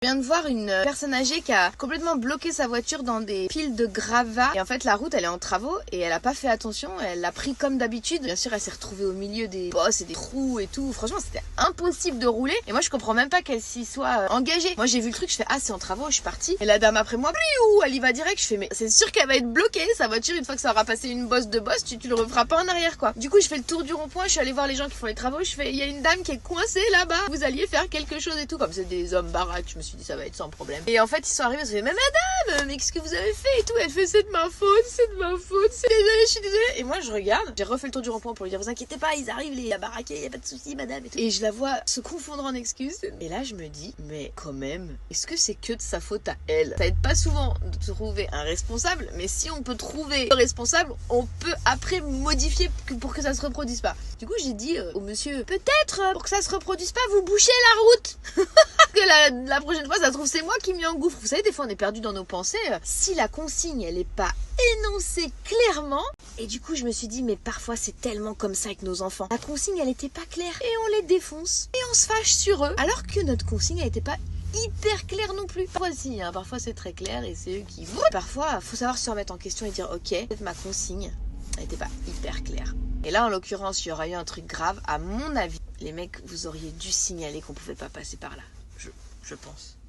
Je viens de voir une personne âgée qui a complètement bloqué sa voiture dans des piles de gravats. Et en fait, la route, elle est en travaux et elle a pas fait attention. Elle l'a pris comme d'habitude. Bien sûr, elle s'est retrouvée au milieu des bosses et des trous et tout. Franchement, c'était impossible de rouler. Et moi, je comprends même pas qu'elle s'y soit engagée. Moi, j'ai vu le truc, je fais ah, c'est en travaux, je suis partie. Et la dame après moi, elle y va direct. Je fais mais c'est sûr qu'elle va être bloquée sa voiture une fois que ça aura passé une bosse de bosse. Tu le referas pas en arrière quoi. Du coup, je fais le tour du rond-point. Je suis allée voir les gens qui font les travaux. Je fais il y a une dame qui est coincée là-bas. Vous alliez faire quelque chose et tout. Comme c'est des hommes baraques, je me suis dit ça va être sans problème. Et en fait, ils sont arrivés, ils se fait mais madame, mais qu'est-ce que vous avez fait et tout. Elle fait c'est de ma faute, c'est de ma faute, c'est désolée, je suis désolée. Et moi, je regarde, j'ai refait le tour du rond-point pour lui dire vous inquiétez pas, ils arrivent les baraqués, y a pas de souci, madame et tout. Et je la vois se confondre en excuses. Et là, je me dis mais quand même, est-ce que c'est que de sa faute à elle? Ça aide pas souvent de trouver un responsable, mais si on peut trouver le responsable, on peut après modifier pour que ça se reproduise pas. Du coup, j'ai dit au monsieur peut-être pour que ça se reproduise pas, vous bouchez la route. Que la prochaine fois, ça se trouve, c'est moi qui m'y engouffre. Vous savez, des fois, on est perdu dans nos pensées. Si la consigne, elle est pas énoncée clairement. Et du coup, je me suis dit, mais parfois, c'est tellement comme ça avec nos enfants. La consigne, elle était pas claire. Et on les défonce. Et on se fâche sur eux. Alors que notre consigne, elle était pas hyper claire non plus. Parfois, si, hein, parfois, c'est très clair et c'est eux qui... Parfois, faut savoir se remettre en question et dire, ok, peut-être ma consigne, elle était pas hyper claire. Et là, en l'occurrence, il y aura eu un truc grave. À mon avis, les mecs, vous auriez dû signaler qu'on pouvait pas passer par là. Je pense.